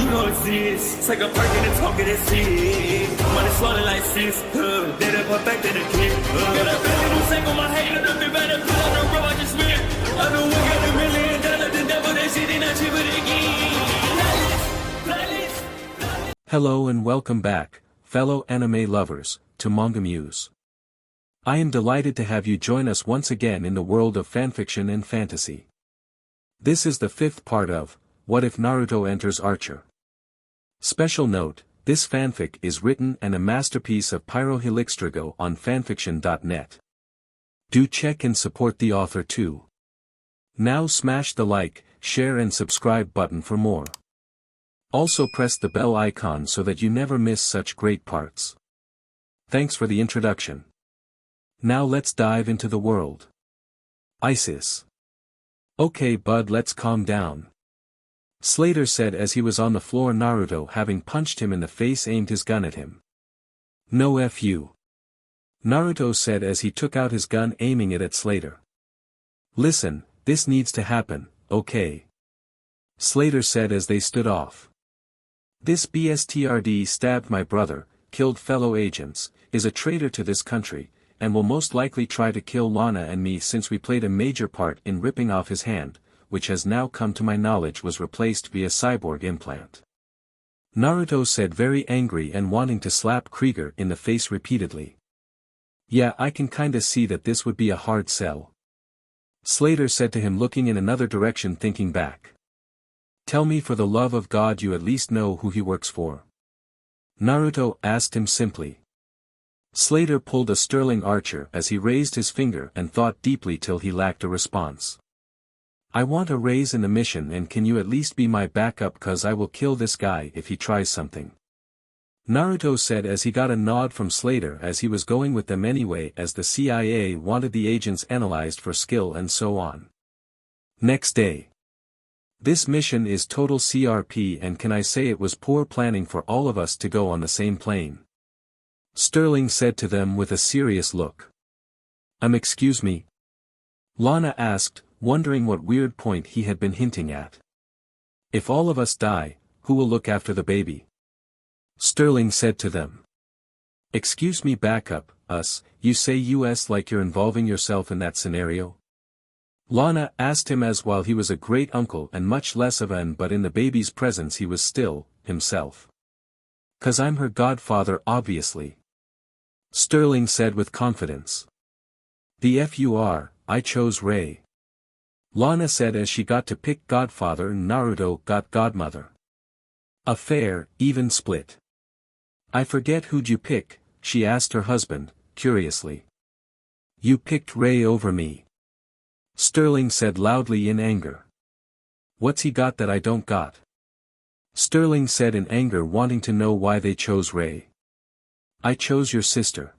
You know it's this. Take a perk and a talk of that shit. Money swallowing like sis. Did it perfect in the kid. Got a billion who sang on my head. Look up better. Put on the road I just spent. I know we got $1 million. The devil that shit ain't not cheaper again. Hello and welcome back, fellow anime lovers, to MangaMuse. I am delighted to have you join us once again in the world of fanfiction and fantasy. This is the 5th part of What If Naruto Enters Archer. Special note, this fanfic is written and a masterpiece of pyrohelixdrago on FANFICTIONnet. Do check and support the author too. Now smash the like, share and subscribe button for more. Also press the bell icon so that you never miss such great parts. Thanks for the introduction. Now let's dive into the world. ISIS. Okay bud, let's calm down. Slater said as he was on the floor. Naruto, having punched him in the face, aimed his gun at him. No F you. Naruto said as he took out his gun, aiming it at Slater. Listen, this needs to happen, okay? Slater said as they stood off. This BSTRD stabbed my brother, killed fellow agents, is a traitor to this country, and will most likely try to kill Lana and me since we played a major part in ripping off his hand, which has now come to my knowledge was replaced via cyborg implant. Naruto said, very angry and wanting to slap Krieger in the face repeatedly. Yeah, I can kinda see that this would be a hard sell. Slater said to him, looking in another direction, thinking back. Tell me for the love of God you at least know who he works for. Naruto asked him simply. Slater pulled a sterling archer as he raised his finger and thought deeply till he lacked a response. I want a raise in the mission, and can you at least be my backup, cause I will kill this guy if he tries something. Naruto said as he got a nod from Slater as he was going with them anyway, as the CIA wanted the agents analyzed for skill and so on. Next day. This mission is total CRP, and can I say it was poor planning for all of us to go on the same plane. Sterling said to them with a serious look. Excuse me? Lana asked, wondering what weird point he had been hinting at. If all of us die, who will look after the baby? Sterling said to them. Excuse me, backup, us, you say US like you're involving yourself in that scenario? Lana asked him, as while he was a great uncle and much less of an but in the baby's presence he was still, himself. Cause I'm her godfather, obviously. Sterling said with confidence. The FUR, I chose Ray. Lana said as she got to pick godfather and Naruto got godmother. A fair, even split. I forget who'd you pick, she asked her husband, curiously. You picked Ray over me. Sterling said loudly in anger. What's he got that I don't got? Sterling said in anger, wanting to know why they chose Ray. I chose your sister.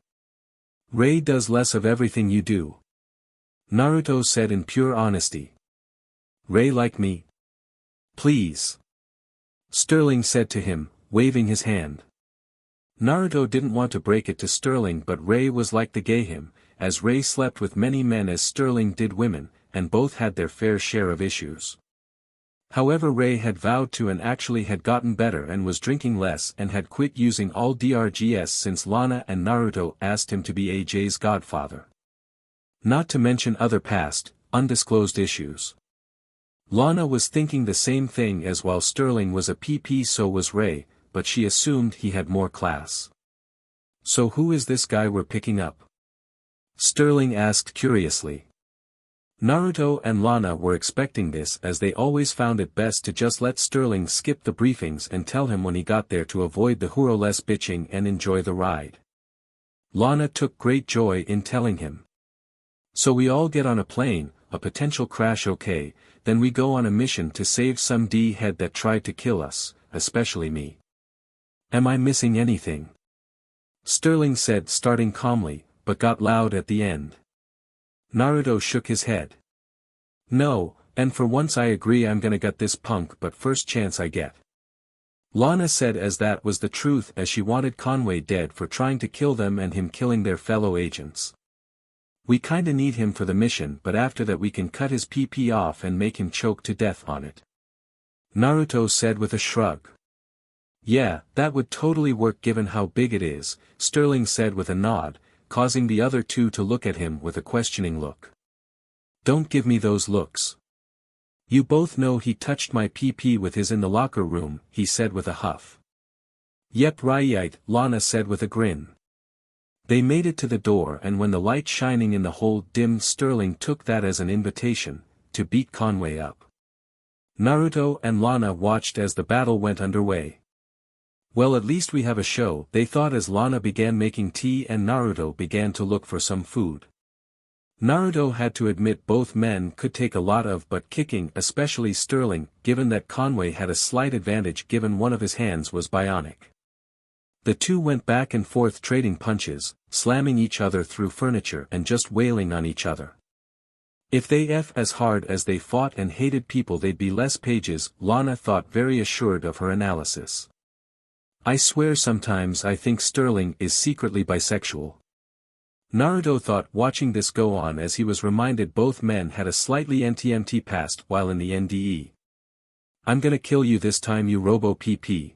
Ray does less of everything you do. Naruto said in pure honesty. Ray like me? Please. Sterling said to him, waving his hand. Naruto didn't want to break it to Sterling, but Ray was like the gay him, as Ray slept with many men as Sterling did women, and both had their fair share of issues. However, Ray had vowed to and actually had gotten better and was drinking less and had quit using all DRGs since Lana and Naruto asked him to be AJ's godfather. Not to mention other past, undisclosed issues. Lana was thinking the same thing, as while Sterling was a PP so was Ray, but she assumed he had more class. So who is this guy we're picking up? Sterling asked curiously. Naruto and Lana were expecting this, as they always found it best to just let Sterling skip the briefings and tell him when he got there to avoid the huro-less bitching and enjoy the ride. Lana took great joy in telling him. So we all get on a plane, a potential crash, okay, then we go on a mission to save some D-head that tried to kill us, especially me. Am I missing anything? Sterling said, starting calmly, but got loud at the end. Naruto shook his head. No, and for once I agree, I'm gonna gut this punk but first chance I get. Lana said, as that was the truth, as she wanted Conway dead for trying to kill them and him killing their fellow agents. We kinda need him for the mission, but after that we can cut his PP off and make him choke to death on it. Naruto said with a shrug. Yeah, that would totally work given how big it is, Sterling said with a nod, causing the other two to look at him with a questioning look. Don't give me those looks. You both know he touched my PP with his in the locker room, he said with a huff. Yep, right, Lana said with a grin. They made it to the door, and when the light shining in the hole dimmed, Sterling took that as an invitation to beat Conway up. Naruto and Lana watched as the battle went underway. Well, at least we have a show, they thought as Lana began making tea and Naruto began to look for some food. Naruto had to admit both men could take a lot of butt kicking, especially Sterling, given that Conway had a slight advantage given one of his hands was bionic. The two went back and forth trading punches, slamming each other through furniture and just wailing on each other. If they as hard as they fought and hated people they'd be less pages, Lana thought, very assured of her analysis. I swear sometimes I think Sterling is secretly bisexual. Naruto thought, watching this go on, as he was reminded both men had a slightly NTMT past while in the NDE. I'm gonna kill you this time, you robo PP.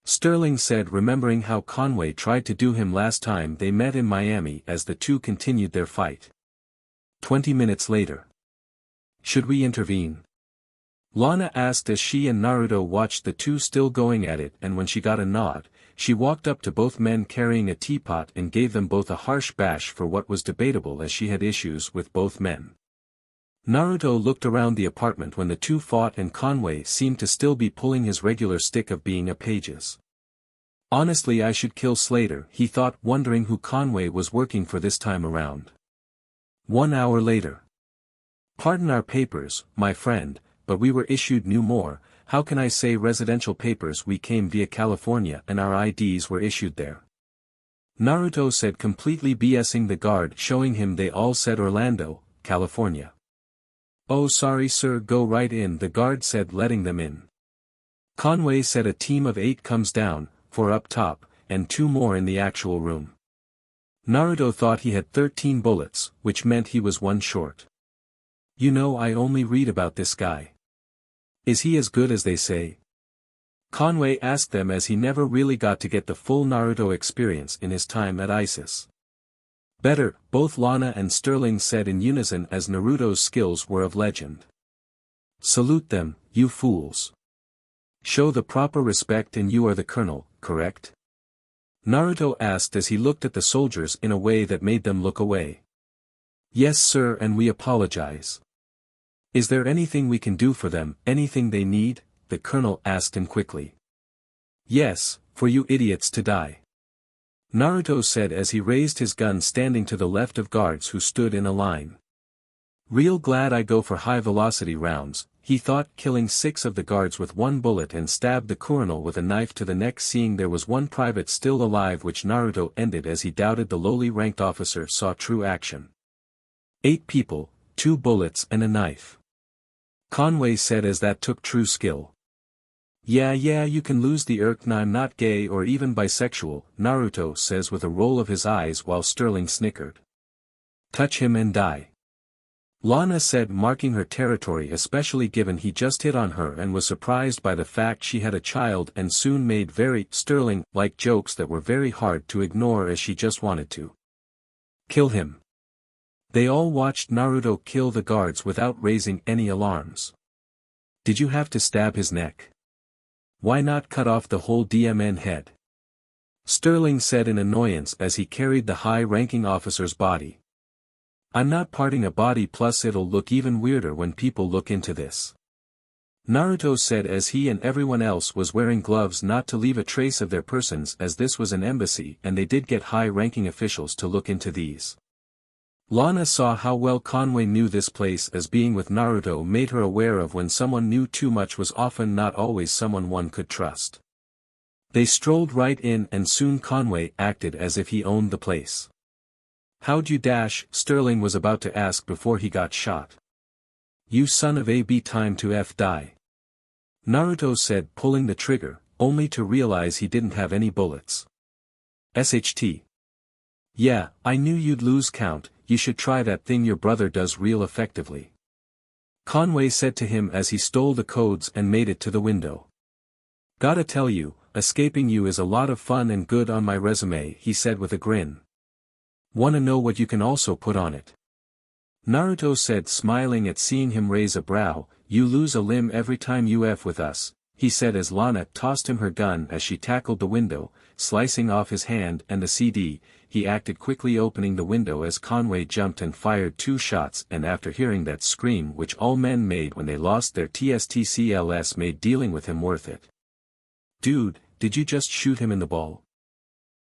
Sterling said, remembering how Conway tried to do him last time they met in Miami, as the two continued their fight. 20 minutes later. Should we intervene? Lana asked as she and Naruto watched the two still going at it, and when she got a nod, she walked up to both men carrying a teapot and gave them both a harsh bash for what was debatable, as she had issues with both men. Naruto looked around the apartment when the two fought, and Conway seemed to still be pulling his regular stick of being a pages. Honestly, I should kill Slater, he thought, wondering who Conway was working for this time around. 1 hour later. Pardon our papers, my friend, but we were issued new more, how can I say, residential papers. We came via California and our IDs were issued there. Naruto said, completely BSing the guard, showing him they all said Orlando, California. Oh sorry sir, go right in, the guard said, letting them in. Conway said a team of 8 comes down, 4 up top, and 2 more in the actual room. Naruto thought he had 13 bullets, which meant he was 1 short. You know, I only read about this guy. Is he as good as they say? Conway asked them, as he never really got to get the full Naruto experience in his time at ISIS. Better, both Lana and Sterling said in unison, as Naruto's skills were of legend. Salute them, you fools. Show the proper respect, and you are the colonel, correct? Naruto asked as he looked at the soldiers in a way that made them look away. Yes sir, and we apologize. Is there anything we can do for them, anything they need? The colonel asked him quickly. Yes, for you idiots to die. Naruto said as he raised his gun, standing to the left of guards who stood in a line. Real glad I go for high-velocity rounds, he thought, killing 6 of the guards with 1 bullet, and stabbed the colonel with a knife to the neck, seeing there was 1 private still alive, which Naruto ended as he doubted the lowly ranked officer saw true action. 8 people, 2 bullets and a knife. Conway said as that took true skill. Yeah, you can lose the I'm not gay or even bisexual, Naruto says with a roll of his eyes, while Sterling snickered. Touch him and die. Lana said, marking her territory, especially given he just hit on her and was surprised by the fact she had a child, and soon made very Sterling-like jokes that were very hard to ignore, as she just wanted to kill him. They all watched Naruto kill the guards without raising any alarms. Did you have to stab his neck? Why not cut off the whole DMN head? Sterling said in annoyance as he carried the high-ranking officer's body. I'm not parting a body, plus it'll look even weirder when people look into this. Naruto said as he and everyone else was wearing gloves not to leave a trace of their persons, as this was an embassy and they did get high-ranking officials to look into these. Lana saw how well Conway knew this place, as being with Naruto made her aware of when someone knew too much was often not always someone one could trust. They strolled right in, and soon Conway acted as if he owned the place. How'd you dash? Sterling was about to ask before he got shot. You son of a b, time to die. Naruto said, pulling the trigger, only to realize he didn't have any bullets. SHT. Yeah, I knew you'd lose count. You should try that thing your brother does real effectively. Conway said to him as he stole the codes and made it to the window. Gotta tell you, escaping you is a lot of fun and good on my resume, he said with a grin. Wanna know what you can also put on it? Naruto said, smiling at seeing him raise a brow. You lose a limb every time you F with us, he said as Lana tossed him her gun as she tackled the window, slicing off his hand and the CD. He acted quickly, opening the window as Conway jumped and fired 2 shots, and after hearing that scream which all men made when they lost their TSTCLS, made dealing with him worth it. Dude, did you just shoot him in the ball?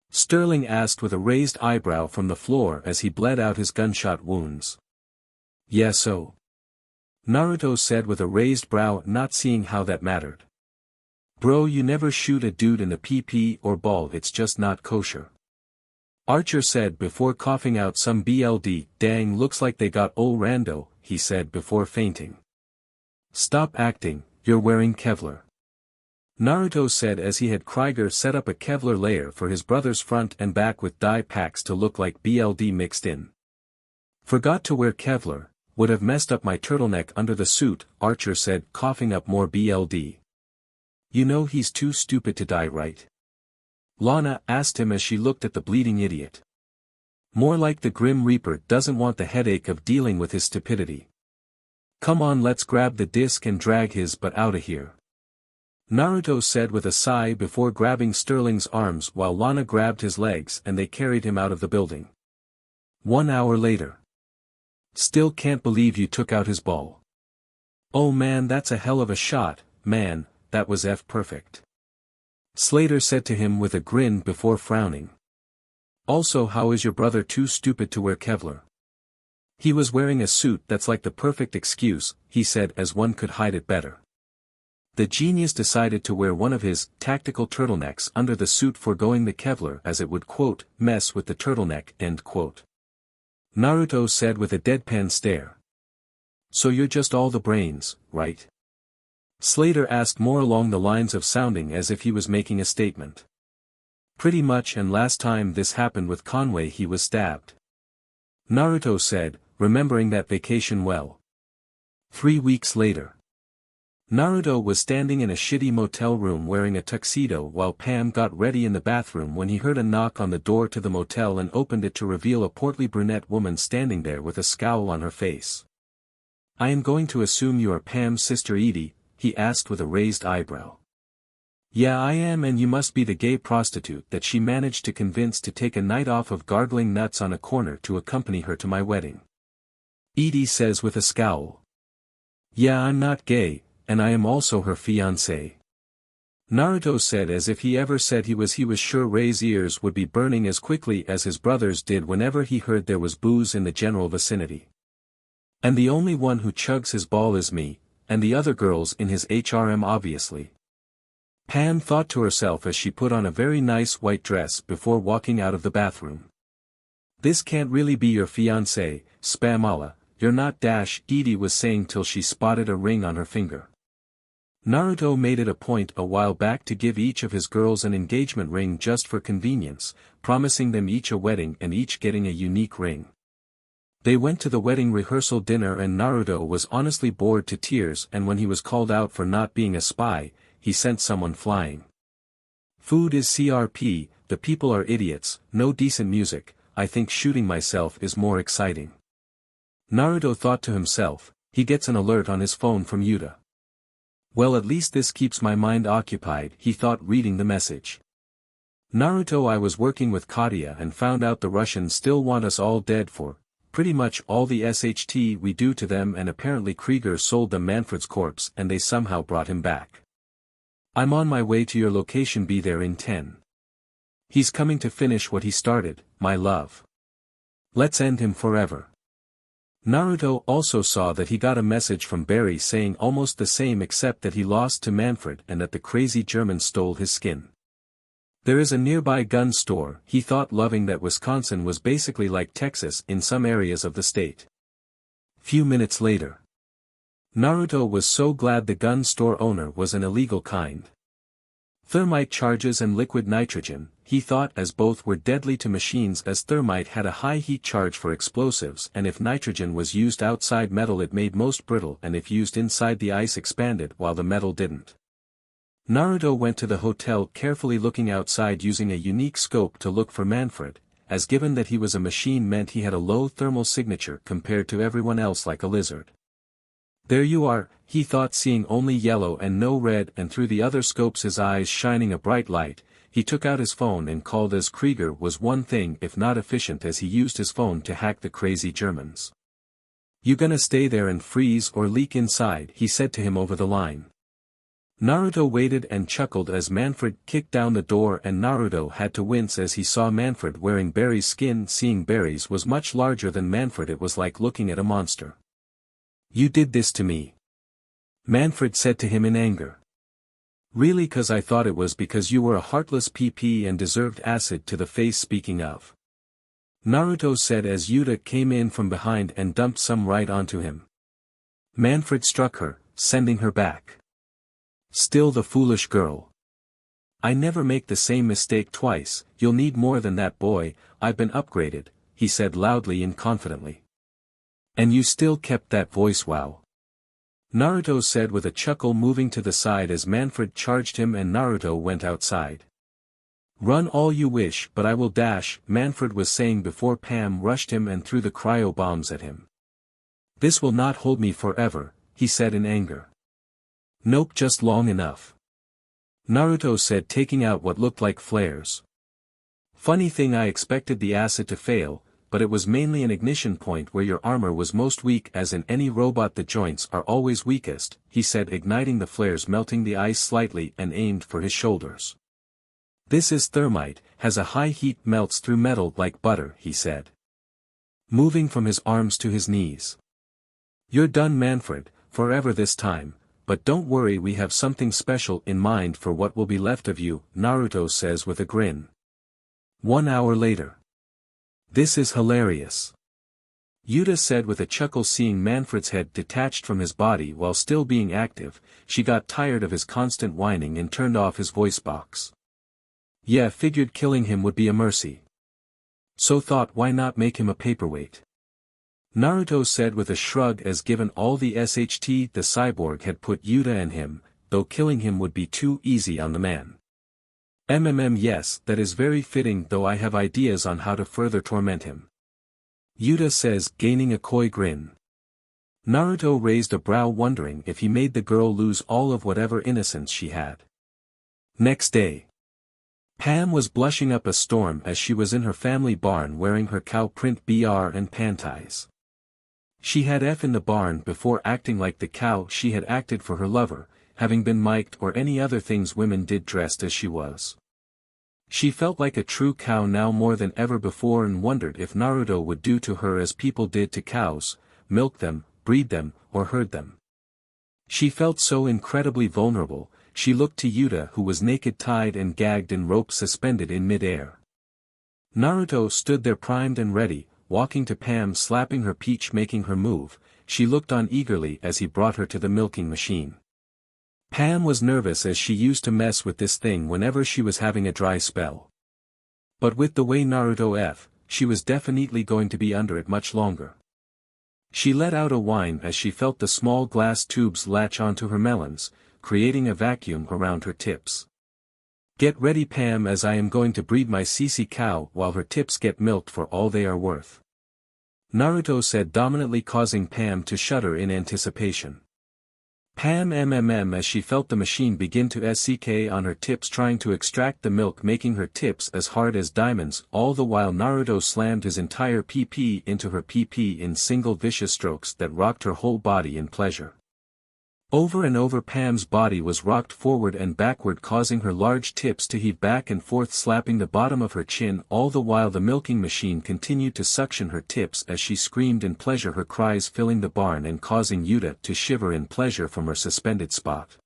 Sterling asked with a raised eyebrow from the floor as he bled out his gunshot wounds. Yeah, so. Naruto said with a raised brow, not seeing how that mattered. Bro, you never shoot a dude in the PP or ball, it's just not kosher. Archer said before coughing out some BLD. Dang, looks like they got ol' Rando, he said before fainting. Stop acting, you're wearing Kevlar. Naruto said as he had Krieger set up a Kevlar layer for his brother's front and back with dye packs to look like BLD mixed in. Forgot to wear Kevlar, would have messed up my turtleneck under the suit, Archer said, coughing up more BLD. You know he's too stupid to die, right? Lana asked him as she looked at the bleeding idiot. More like the Grim Reaper doesn't want the headache of dealing with his stupidity. Come on, let's grab the disc and drag his butt outta here. Naruto said with a sigh before grabbing Sterling's arms while Lana grabbed his legs and they carried him out of the building. 1 hour later. Still can't believe you took out his ball. Oh man, that's a hell of a shot, man, that was F-perfect. Slater said to him with a grin before frowning. Also, how is your brother too stupid to wear Kevlar? He was wearing a suit that's like the perfect excuse, he said, as one could hide it better. The genius decided to wear one of his tactical turtlenecks under the suit, foregoing the Kevlar as it would, quote, mess with the turtleneck, end quote. Naruto said with a deadpan stare. So you're just all the brains, right? Slater asked, more along the lines of sounding as if he was making a statement. Pretty much, and last time this happened with Conway he was stabbed. Naruto said, remembering that vacation well. 3 weeks later. Naruto was standing in a shitty motel room wearing a tuxedo while Pam got ready in the bathroom when he heard a knock on the door to the motel and opened it to reveal a portly brunette woman standing there with a scowl on her face. I am going to assume you are Pam's sister Edie, he asked with a raised eyebrow. Yeah, I am, and you must be the gay prostitute that she managed to convince to take a night off of gargling nuts on a corner to accompany her to my wedding. Edie says with a scowl. Yeah, I'm not gay, and I am also her fiancé. Naruto said as if he ever said he was sure Rei's ears would be burning as quickly as his brother's did whenever he heard there was booze in the general vicinity. And the only one who chugs his ball is me, and the other girls in his HRM obviously. Pam thought to herself as she put on a very nice white dress before walking out of the bathroom. This can't really be your fiancé, Spamala, you're not dash, Edie was saying till she spotted a ring on her finger. Naruto made it a point a while back to give each of his girls an engagement ring just for convenience, promising them each a wedding and each getting a unique ring. They went to the wedding rehearsal dinner and Naruto was honestly bored to tears, and when he was called out for not being a spy, he sent someone flying. Food is CRP, the people are idiots, no decent music, I think shooting myself is more exciting. Naruto thought to himself, he gets an alert on his phone from Yuta. Well, at least this keeps my mind occupied, he thought, reading the message. Naruto, I was working with Katya and found out the Russians still want us all dead for pretty much all the SHT we do to them, and apparently Krieger sold them Manfred's corpse and they somehow brought him back. I'm on my way to your location, be there in 10. He's coming to finish what he started, my love. Let's end him forever. Naruto also saw that he got a message from Barry saying almost the same, except that he lost to Manfred and that the crazy German stole his skin. There is a nearby gun store, he thought, loving that Wisconsin was basically like Texas in some areas of the state. Few minutes later. Naruto was so glad the gun store owner was an illegal kind. Thermite charges and liquid nitrogen, he thought, as both were deadly to machines, as thermite had a high heat charge for explosives, and if nitrogen was used outside metal it made most brittle, and if used inside the ice expanded while the metal didn't. Naruto went to the hotel carefully looking outside using a unique scope to look for Manfred, as given that he was a machine meant he had a low thermal signature compared to everyone else like a lizard. There you are, he thought, seeing only yellow and no red, and through the other scopes his eyes shining a bright light. He took out his phone and called as Krieger was one thing if not efficient as he used his phone to hack the crazy Germans. You gonna stay there and freeze or leak inside, he said to him over the line. Naruto waited and chuckled as Manfred kicked down the door, and Naruto had to wince as he saw Manfred wearing Barry's skin. Seeing Barry's was much larger than Manfred, it was like looking at a monster. You did this to me, Manfred said to him in anger. Really? Cause I thought it was because you were a heartless PP and deserved acid to the face. Speaking of, Naruto said as Yuta came in from behind and dumped some right onto him. Manfred struck her, sending her back. Still the foolish girl. I never make the same mistake twice. You'll need more than that, boy. I've been upgraded, he said loudly and confidently. And you still kept that voice, wow. Naruto said with a chuckle, moving to the side as Manfred charged him and Naruto went outside. Run all you wish, but I will dash, Manfred was saying before Pam rushed him and threw the cryo bombs at him. This will not hold me forever, he said in anger. Nope, just long enough, Naruto said, taking out what looked like flares. Funny thing, I expected the acid to fail, but it was mainly an ignition point where your armor was most weak, as in any robot the joints are always weakest, he said, igniting the flares, melting the ice slightly and aimed for his shoulders. This is thermite, has a high heat, melts through metal like butter, he said, moving from his arms to his knees. You're done, Manfred, forever this time. But don't worry, we have something special in mind for what will be left of you, Naruto says with a grin. 1 hour later. This is hilarious, Yuta said with a chuckle, seeing Manfred's head detached from his body while still being active. She got tired of his constant whining and turned off his voice box. Yeah, figured killing him would be a mercy. So thought, why not make him a paperweight? Naruto said with a shrug, as given all the SHT the cyborg had put Yuta and him, though killing him would be too easy on the man. Yes, that is very fitting, though I have ideas on how to further torment him, Yuta says, gaining a coy grin. Naruto raised a brow, wondering if he made the girl lose all of whatever innocence she had. Next day, Pam was blushing up a storm as she was in her family barn wearing her cow print BR and panties. She had F in the barn before acting like the cow she had acted for her lover, having been mic'd or any other things women did dressed as she was. She felt like a true cow now more than ever before, and wondered if Naruto would do to her as people did to cows, milk them, breed them, or herd them. She felt so incredibly vulnerable. She looked to Yuta, who was naked, tied and gagged in ropes suspended in mid-air. Naruto stood there primed and ready, walking to Pam, slapping her peach, making her move. She looked on eagerly as he brought her to the milking machine. Pam was nervous, as she used to mess with this thing whenever she was having a dry spell. But with the way Naruto F, she was definitely going to be under it much longer. She let out a whine as she felt the small glass tubes latch onto her melons, creating a vacuum around her tips. Get ready, Pam, as I am going to breed my CC cow while her tips get milked for all they are worth, Naruto said, dominantly, causing Pam to shudder in anticipation. Pam as she felt the machine begin to SCK on her tips, trying to extract the milk, making her tips as hard as diamonds. All the while Naruto slammed his entire PP into her PP in single vicious strokes that rocked her whole body in pleasure. Over and over Pam's body was rocked forward and backward, causing her large tips to heave back and forth, slapping the bottom of her chin, all the while the milking machine continued to suction her tips as she screamed in pleasure, her cries filling the barn and causing Yuta to shiver in pleasure from her suspended spot.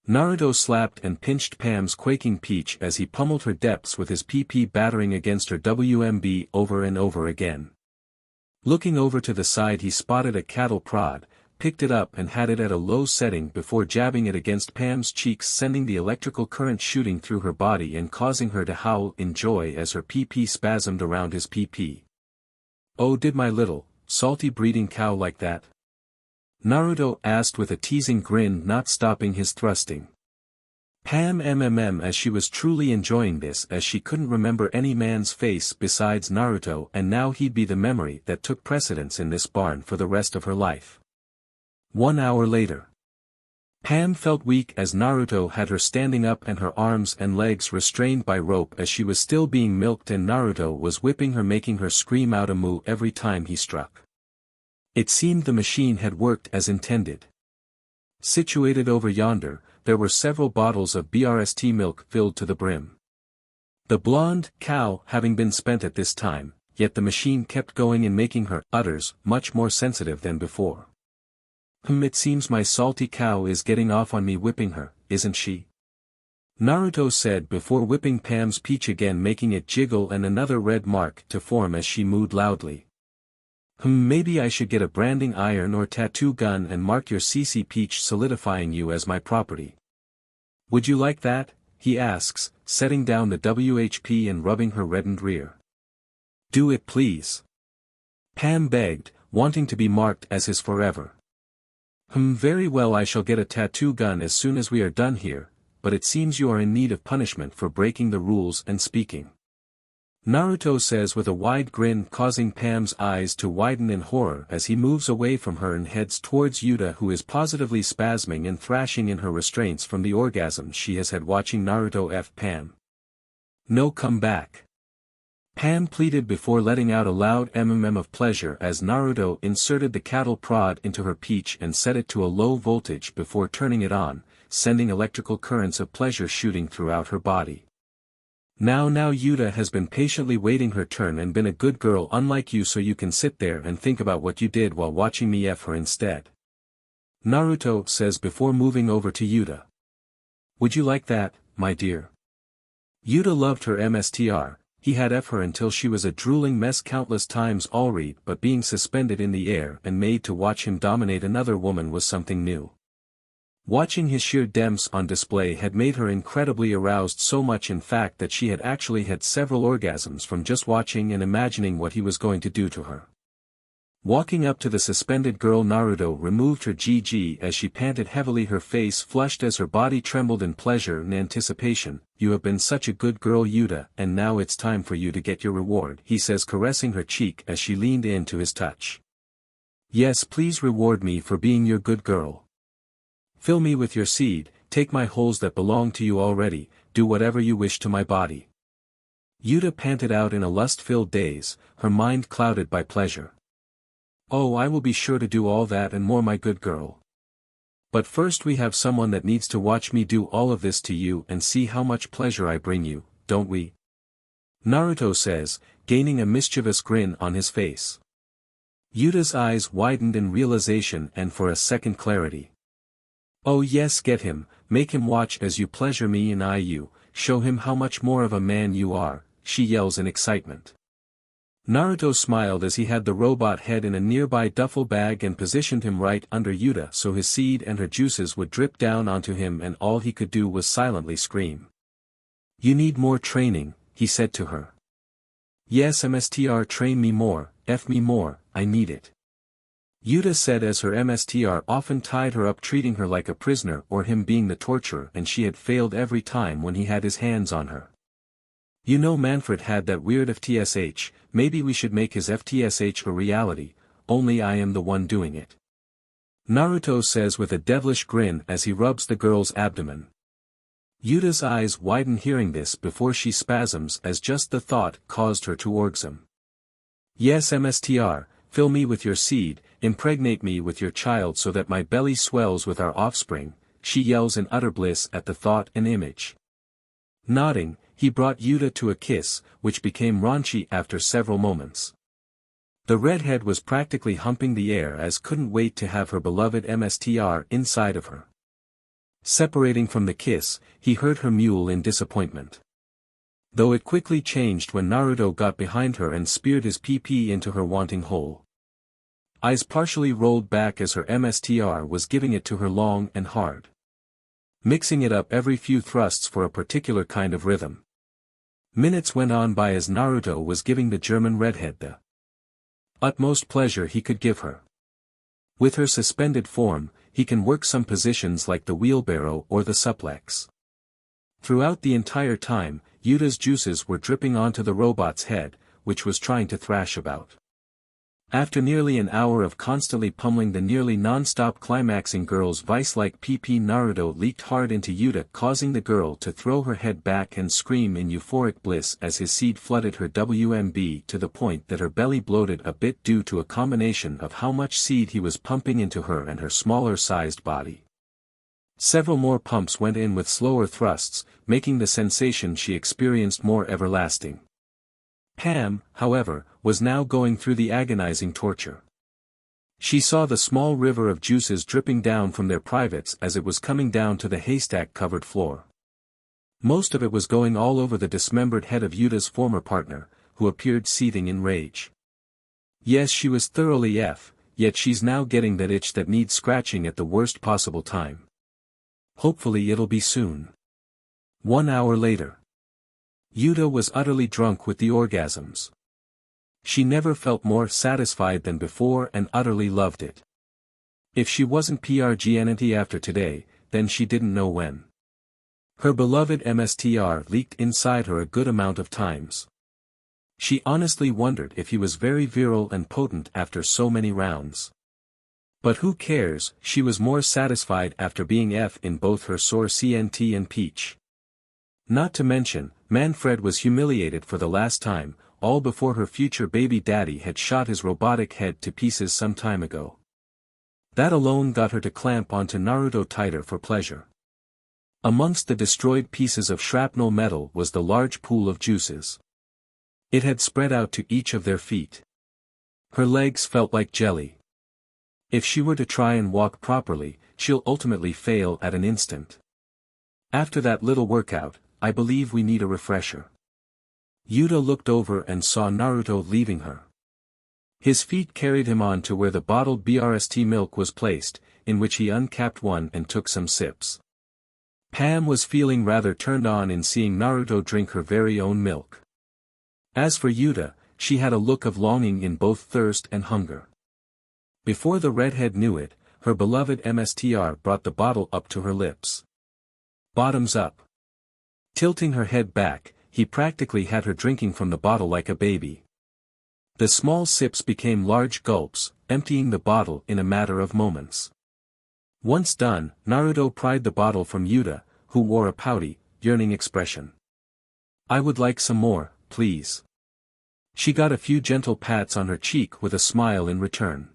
Naruto slapped and pinched Pam's quaking peach as he pummeled her depths with his PP, battering against her WMB over and over again. Looking over to the side, he spotted a cattle prod, picked it up and had it at a low setting before jabbing it against Pam's cheeks, sending the electrical current shooting through her body and causing her to howl in joy as her PP spasmed around his PP. Oh, did my little, salty breeding cow like that? Naruto asked with a teasing grin, not stopping his thrusting. Pam as she was truly enjoying this as she couldn't remember any man's face besides Naruto and now he'd be the memory that took precedence in this barn for the rest of her life. 1 hour later. Pam felt weak as Naruto had her standing up and her arms and legs restrained by rope as she was still being milked and Naruto was whipping her making her scream out a moo every time he struck. It seemed the machine had worked as intended. Situated over yonder, there were several bottles of BRST milk filled to the brim. The blonde cow having been spent at this time, yet the machine kept going and making her udders much more sensitive than before. It seems my salty cow is getting off on me whipping her, isn't she? Naruto said before whipping Pam's peach again making it jiggle and another red mark to form as she mooed loudly. Maybe I should get a branding iron or tattoo gun and mark your CC peach solidifying you as my property. Would you like that? He asks, setting down the WHP and rubbing her reddened rear. Do it please. Pam begged, wanting to be marked as his forever. Very well, I shall get a tattoo gun as soon as we are done here, but it seems you are in need of punishment for breaking the rules and speaking. Naruto says with a wide grin causing Pam's eyes to widen in horror as he moves away from her and heads towards Yuta who is positively spasming and thrashing in her restraints from the orgasm she has had watching Naruto F Pam. No, come back. Pam pleaded before letting out a loud of pleasure as Naruto inserted the cattle prod into her peach and set it to a low voltage before turning it on, sending electrical currents of pleasure shooting throughout her body. Now Yuta has been patiently waiting her turn and been a good girl unlike you, so you can sit there and think about what you did while watching me F her instead. Naruto says before moving over to Yuta. Would you like that, my dear? Yuta loved her MSTR, he had F her until she was a drooling mess countless times already, but being suspended in the air and made to watch him dominate another woman was something new. Watching his sheer depths on display had made her incredibly aroused, so much in fact that she had actually had several orgasms from just watching and imagining what he was going to do to her. Walking up to the suspended girl, Naruto removed her GG as she panted heavily, her face flushed as her body trembled in pleasure and anticipation. You have been such a good girl, Yuta, and now it's time for you to get your reward, he says, caressing her cheek as she leaned in to his touch. Yes, please reward me for being your good girl. Fill me with your seed, take my holes that belong to you already, do whatever you wish to my body. Yuta panted out in a lust-filled daze, her mind clouded by pleasure. Oh, I will be sure to do all that and more, my good girl. But first we have someone that needs to watch me do all of this to you and see how much pleasure I bring you, don't we? Naruto says, gaining a mischievous grin on his face. Yuta's eyes widened in realization and for a second clarity. Oh yes, get him, make him watch as you pleasure me and I you, show him how much more of a man you are, she yells in excitement. Naruto smiled as he had the robot head in a nearby duffel bag and positioned him right under Yuta so his seed and her juices would drip down onto him, and all he could do was silently scream. You need more training, he said to her. Yes, MSTR, train me more, F me more, I need it. Yuta said as her MSTR often tied her up, treating her like a prisoner or him being the torturer, and she had failed every time when he had his hands on her. You know, Manfred had that weird FTSH, maybe we should make his FTSH a reality, only I am the one doing it. Naruto says with a devilish grin as he rubs the girl's abdomen. Yuta's eyes widen hearing this before she spasms as just the thought caused her to orgasm. Yes, MSTR, fill me with your seed, impregnate me with your child so that my belly swells with our offspring, she yells in utter bliss at the thought and image. Nodding, he brought Yuta to a kiss, which became raunchy after several moments. The redhead was practically humping the air as couldn't wait to have her beloved MSTR inside of her. Separating from the kiss, he heard her mewl in disappointment. Though it quickly changed when Naruto got behind her and speared his PP into her wanting hole. Eyes partially rolled back as her MSTR was giving it to her long and hard. Mixing it up every few thrusts for a particular kind of rhythm. Minutes went on by as Naruto was giving the German redhead the utmost pleasure he could give her. With her suspended form, he can work some positions like the wheelbarrow or the suplex. Throughout the entire time, Yuta's juices were dripping onto the robot's head, which was trying to thrash about. After nearly an hour of constantly pummeling the nearly non-stop climaxing girl's vice-like PP, Naruto leaked hard into Yuta, causing the girl to throw her head back and scream in euphoric bliss as his seed flooded her WMB to the point that her belly bloated a bit due to a combination of how much seed he was pumping into her and her smaller-sized body. Several more pumps went in with slower thrusts, making the sensation she experienced more everlasting. Pam, however, was now going through the agonizing torture. She saw the small river of juices dripping down from their privates as it was coming down to the haystack-covered floor. Most of it was going all over the dismembered head of Yuta's former partner, who appeared seething in rage. Yes, she was thoroughly yet she's now getting that itch that needs scratching at the worst possible time. Hopefully it'll be soon. 1 hour later. Yuta was utterly drunk with the orgasms. She never felt more satisfied than before and utterly loved it. If she wasn't PRGNT after today, then she didn't know when. Her beloved MSTR leaked inside her a good amount of times. She honestly wondered if he was very virile and potent after so many rounds. But who cares, she was more satisfied after being F in both her sore CNT and Peach. Not to mention, Manfred was humiliated for the last time, all before her future baby daddy had shot his robotic head to pieces some time ago. That alone got her to clamp onto Naruto tighter for pleasure. Amongst the destroyed pieces of shrapnel metal was the large pool of juices. It had spread out to each of their feet. Her legs felt like jelly. If she were to try and walk properly, she'll ultimately fail at an instant. After that little workout, I believe we need a refresher. Yuta looked over and saw Naruto leaving her. His feet carried him on to where the bottled BRST milk was placed, in which he uncapped one and took some sips. Pam was feeling rather turned on in seeing Naruto drink her very own milk. As for Yuta, she had a look of longing in both thirst and hunger. Before the redhead knew it, her beloved MSTR brought the bottle up to her lips. Bottoms up. Tilting her head back, he practically had her drinking from the bottle like a baby. The small sips became large gulps, emptying the bottle in a matter of moments. Once done, Naruto pried the bottle from Yuta, who wore a pouty, yearning expression. "I would like some more, please." She got a few gentle pats on her cheek with a smile in return.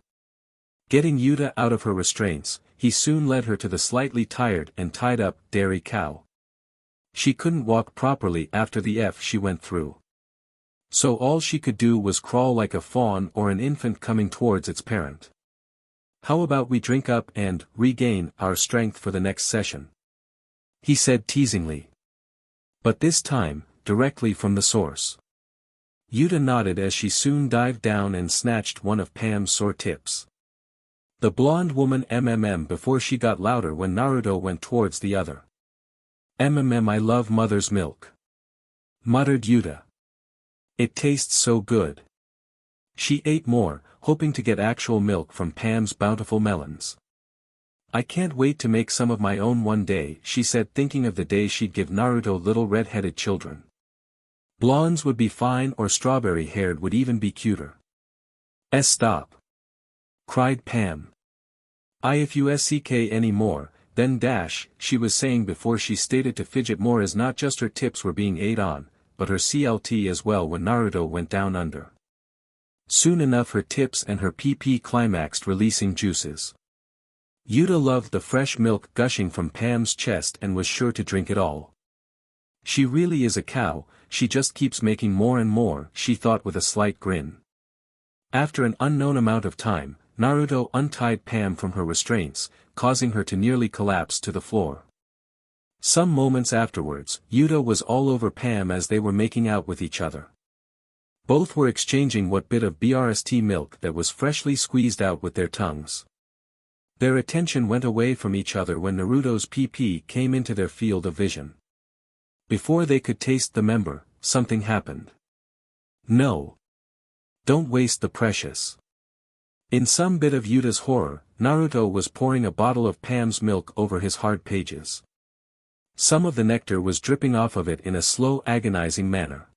Getting Yuta out of her restraints, he soon led her to the slightly tired and tied-up dairy cow. She couldn't walk properly after the F she went through. So all she could do was crawl like a fawn or an infant coming towards its parent. "How about we drink up and regain our strength for the next session?" he said teasingly. But this time, directly from the source. Yuta nodded as she soon dived down and snatched one of Pam's sore tips. The blonde woman before she got louder when Naruto went towards the other. "I love mother's milk," muttered Yuta. "It tastes so good." She ate more, hoping to get actual milk from Pam's bountiful melons. "I can't wait to make some of my own one day," she said, thinking of the day she'd give Naruto little red-headed children. Blondes would be fine, or strawberry-haired would even be cuter. Stop!" cried Pam. "If you suck any more, then dash," she was saying before she stated to fidget more, as not just her tips were being ate on, but her CLT as well when Naruto went down under. Soon enough her tips and her PP climaxed, releasing juices. Yuta loved the fresh milk gushing from Pam's chest and was sure to drink it all. "She really is a cow, she just keeps making more and more," she thought with a slight grin. After an unknown amount of time, Naruto untied Pam from her restraints, causing her to nearly collapse to the floor. Some moments afterwards, Yuta was all over Pam as they were making out with each other. Both were exchanging what bit of BRST milk that was freshly squeezed out with their tongues. Their attention went away from each other when Naruto's PP came into their field of vision. Before they could taste the member, something happened. "No. Don't waste the precious." In some bit of Yuta's horror, Naruto was pouring a bottle of Pam's milk over his hard pages. Some of the nectar was dripping off of it in a slow agonizing manner.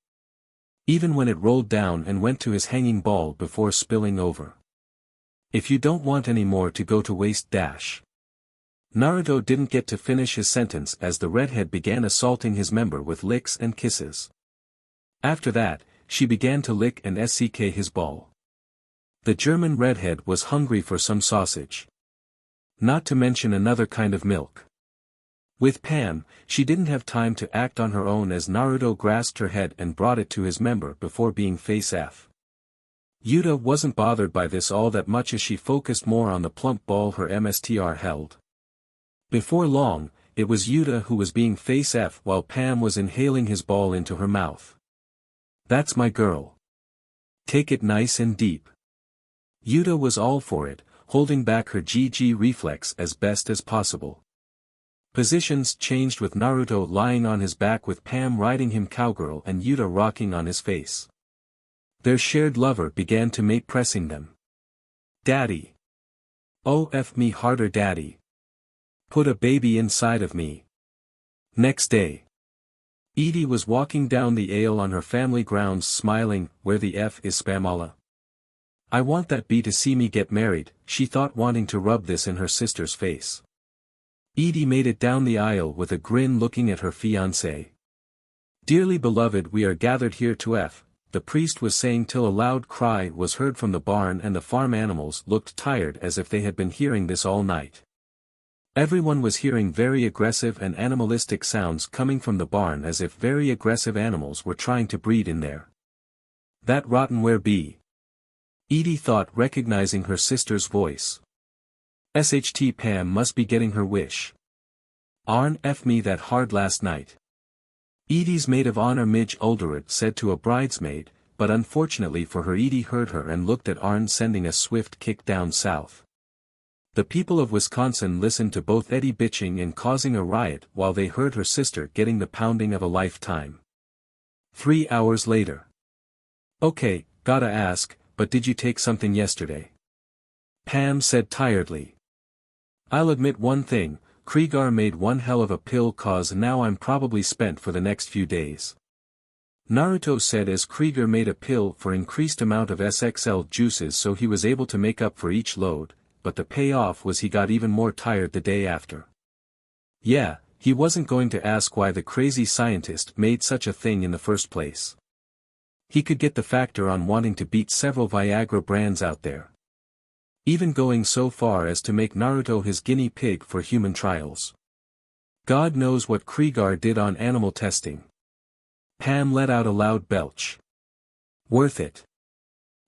Even when it rolled down and went to his hanging ball before spilling over. If you don't want any more to go to waste dash. Naruto didn't get to finish his sentence as the redhead began assaulting his member with licks and kisses. After that, she began to lick and suck his ball. The German redhead was hungry for some sausage. Not to mention another kind of milk. With Pam, she didn't have time to act on her own as Naruto grasped her head and brought it to his member before being face F. Yuta wasn't bothered by this all that much as she focused more on the plump ball her MSTR held. Before long, it was Yuta who was being face F while Pam was inhaling his ball into her mouth. That's my girl. Take it nice and deep. Yuta was all for it, holding back her GG reflex as best as possible. Positions changed with Naruto lying on his back with Pam riding him cowgirl and Yuta rocking on his face. Their shared lover began to mate pressing them. Daddy. Oh F me harder daddy. Put a baby inside of me. Next day. Edie was walking down the aisle on her family grounds smiling, where the F is Spamala. I want that B to see me get married, she thought wanting to rub this in her sister's face. Edie made it down the aisle with a grin looking at her fiancé. Dearly beloved, we are gathered here to F, the priest was saying till a loud cry was heard from the barn and the farm animals looked tired as if they had been hearing this all night. Everyone was hearing very aggressive and animalistic sounds coming from the barn as if very aggressive animals were trying to breed in there. That rotten where be? Edie thought recognizing her sister's voice. SHT Pam must be getting her wish. Arn F me that hard last night. Edie's maid of honor Midge Ulderud said to a bridesmaid, but unfortunately for her Edie heard her and looked at Arn sending a swift kick down south. The people of Wisconsin listened to both Eddie bitching and causing a riot while they heard her sister getting the pounding of a lifetime. 3 hours later. Okay, gotta ask, but did you take something yesterday? Pam said tiredly. I'll admit one thing, Krieger made one hell of a pill cause now I'm probably spent for the next few days. Naruto said as Krieger made a pill for increased amount of SXL juices so he was able to make up for each load, but the payoff was he got even more tired the day after. Yeah, he wasn't going to ask why the crazy scientist made such a thing in the first place. He could get the factor on wanting to beat several Viagra brands out there. Even going so far as to make Naruto his guinea pig for human trials. God knows what Krieger did on animal testing. Pam let out a loud belch. Worth it.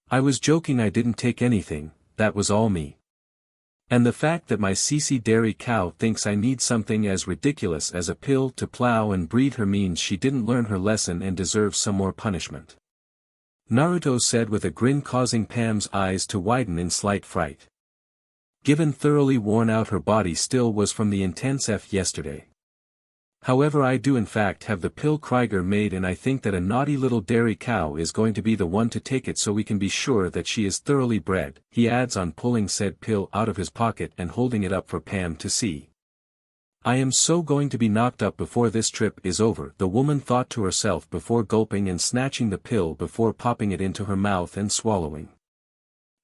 I was joking, I didn't take anything, that was all me. And the fact that my CC dairy cow thinks I need something as ridiculous as a pill to plow and breed her means she didn't learn her lesson and deserves some more punishment. Naruto said with a grin causing Pam's eyes to widen in slight fright. Given thoroughly worn out her body still was from the intense F yesterday. However, I do in fact have the pill Krieger made and I think that a naughty little dairy cow is going to be the one to take it so we can be sure that she is thoroughly bred, he adds on pulling said pill out of his pocket and holding it up for Pam to see. I am so going to be knocked up before this trip is over, the woman thought to herself before gulping and snatching the pill before popping it into her mouth and swallowing.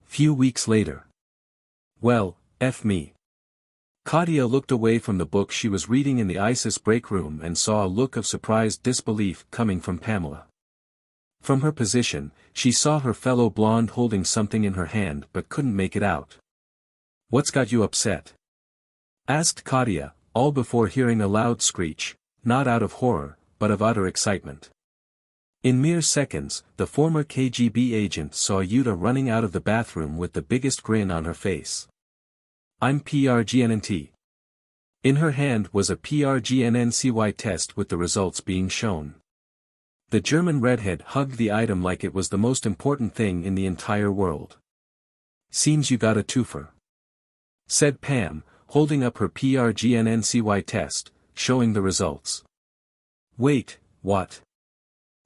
Few weeks later. Well, F me. Katia looked away from the book she was reading in the ISIS break room and saw a look of surprised disbelief coming from Pamela. From her position, she saw her fellow blonde holding something in her hand but couldn't make it out. What's got you upset? Asked Katia, all before hearing a loud screech, not out of horror, but of utter excitement. In mere seconds, the former KGB agent saw Yuta running out of the bathroom with the biggest grin on her face. I'm PRGNNT. In her hand was a PRGNNCY test with the results being shown. The German redhead hugged the item like it was the most important thing in the entire world. Seems you got a twofer. Said Pam, holding up her PRGNNCY test, showing the results. Wait, what?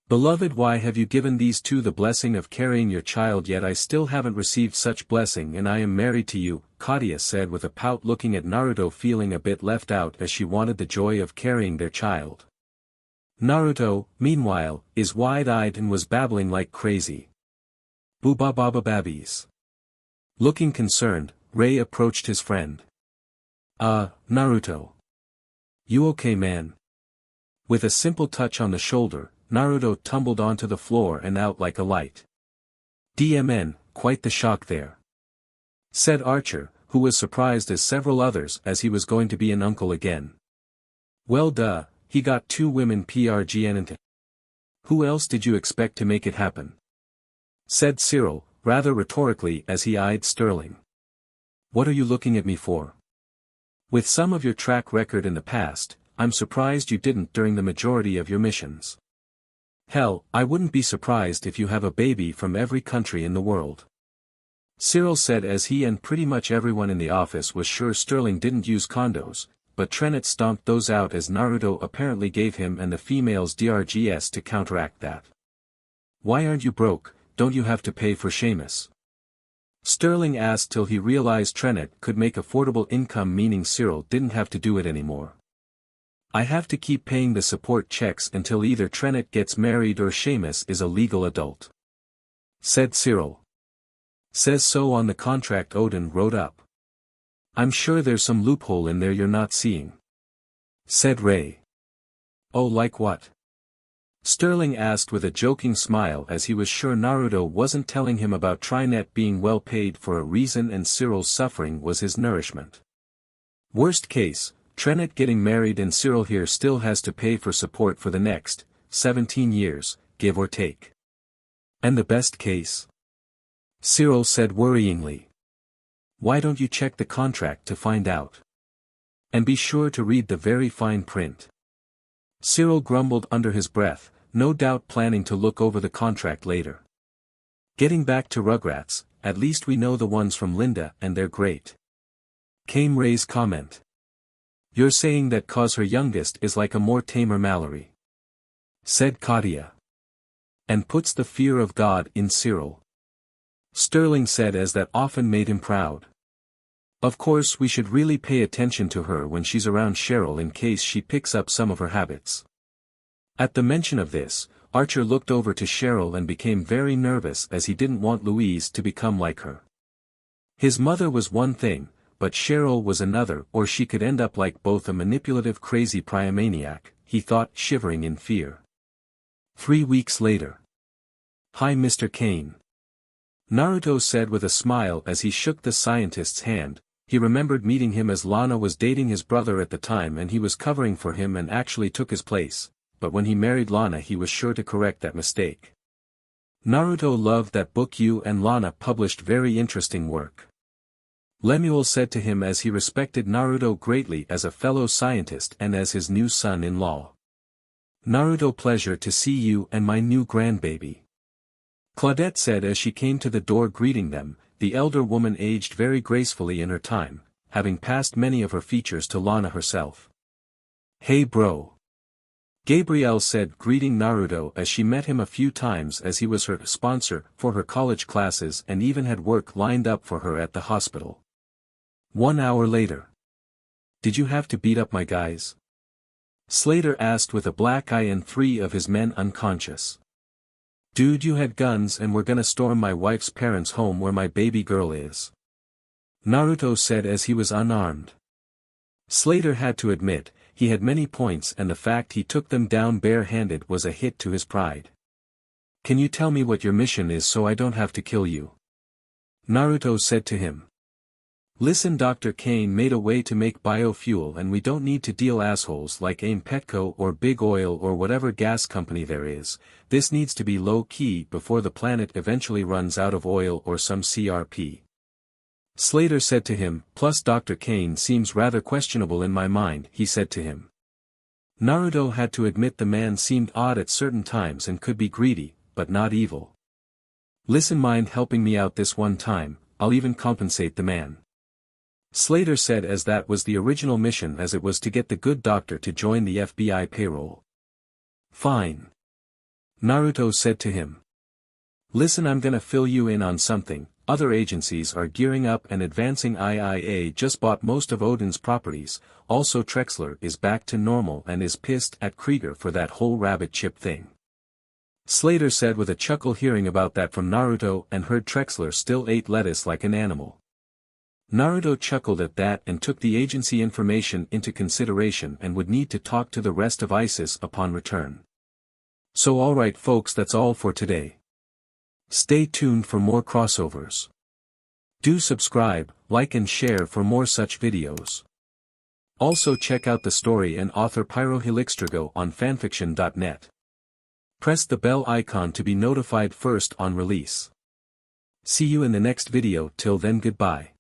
Beloved, why have you given these two the blessing of carrying your child, yet I still haven't received such blessing, and I am married to you, Katia said with a pout, looking at Naruto, feeling a bit left out as she wanted the joy of carrying their child. Naruto, meanwhile, is wide-eyed and was babbling like crazy. Booba baba babbies. Looking concerned, Ray approached his friend. Naruto. You okay, man? With a simple touch on the shoulder, Naruto tumbled onto the floor and out like a light. DMN, quite the shock there, said Archer, who was surprised as several others as he was going to be an uncle again. Well duh, he got 2 women PRGN and who else did you expect to make it happen? Said Cyril, rather rhetorically as he eyed Sterling. What are you looking at me for? With some of your track record in the past, I'm surprised you didn't during the majority of your missions. Hell, I wouldn't be surprised if you have a baby from every country in the world. Cyril said as he and pretty much everyone in the office was sure Sterling didn't use condos, but Trennet stomped those out as Naruto apparently gave him and the females DRGS to counteract that. Why aren't you broke, don't you have to pay for Seamus? Sterling asked till he realized Trennet could make affordable income, meaning Cyril didn't have to do it anymore. I have to keep paying the support checks until either Trennet gets married or Seamus is a legal adult, said Cyril. Says so on the contract Odin wrote up. I'm sure there's some loophole in there you're not seeing, said Ray. Oh, like what? Sterling asked with a joking smile as he was sure Naruto wasn't telling him about Trinet being well paid for a reason and Cyril's suffering was his nourishment. Worst case, Trennet getting married and Cyril here still has to pay for support for the next 17 years, give or take. And the best case? Cyril said worryingly. Why don't you check the contract to find out? And be sure to read the very fine print. Cyril grumbled under his breath, no doubt planning to look over the contract later. Getting back to Rugrats, at least we know the ones from Linda and they're great, came Ray's comment. You're saying that cause her youngest is like a more tamer Mallory, said Katia. And puts the fear of God in Cyril, Sterling said as that often made him proud. Of course we should really pay attention to her when she's around Cheryl in case she picks up some of her habits. At the mention of this, Archer looked over to Cheryl and became very nervous as he didn't want Louise to become like her. His mother was one thing, but Cheryl was another, or she could end up like both a manipulative crazy pyromaniac, he thought, shivering in fear. 3 weeks later. Hi Mr. Kane, Naruto said with a smile as he shook the scientist's hand. He remembered meeting him as Lana was dating his brother at the time and he was covering for him and actually took his place, but when he married Lana he was sure to correct that mistake. Naruto loved that book. You and Lana published very interesting work, Lemuel said to him as he respected Naruto greatly as a fellow scientist and as his new son-in-law. Naruto, pleasure to see you and my new grandbaby, Claudette said as she came to the door greeting them. The elder woman aged very gracefully in her time, having passed many of her features to Lana herself. Hey bro, Gabrielle said, greeting Naruto as she met him a few times as he was her sponsor for her college classes and even had work lined up for her at the hospital. 1 hour later. Did you have to beat up my guys? Slater asked with a black eye and 3 of his men unconscious. Dude, you had guns and were gonna storm my wife's parents' home where my baby girl is, Naruto said as he was unarmed. Slater had to admit, he had many points and the fact he took them down bare-handed was a hit to his pride. Can you tell me what your mission is so I don't have to kill you? Naruto said to him. Listen, Dr. Kane made a way to make biofuel and we don't need to deal assholes like AIM Petco or Big Oil or whatever gas company there is. This needs to be low-key before the planet eventually runs out of oil or some CRP. Slater said to him, plus Dr. Kane seems rather questionable in my mind, he said to him. Naruto had to admit the man seemed odd at certain times and could be greedy, but not evil. Listen, mind helping me out this one time, I'll even compensate the man, Slater said as that was the original mission as it was to get the good doctor to join the FBI payroll. Fine. Naruto said to him. Listen, I'm gonna fill you in on something. Other agencies are gearing up and advancing. IIA just bought most of Odin's properties. Also Trexler is back to normal and is pissed at Krieger for that whole rabbit chip thing. Slater said with a chuckle, hearing about that from Naruto and heard Trexler still ate lettuce like an animal. Naruto chuckled at that and took the agency information into consideration and would need to talk to the rest of ISIS upon return. So alright folks, that's all for today. Stay tuned for more crossovers. Do subscribe, like and share for more such videos. Also check out the story and author pyrohelixdrago on fanfiction.net. Press the bell icon to be notified first on release. See you in the next video. Till then, goodbye.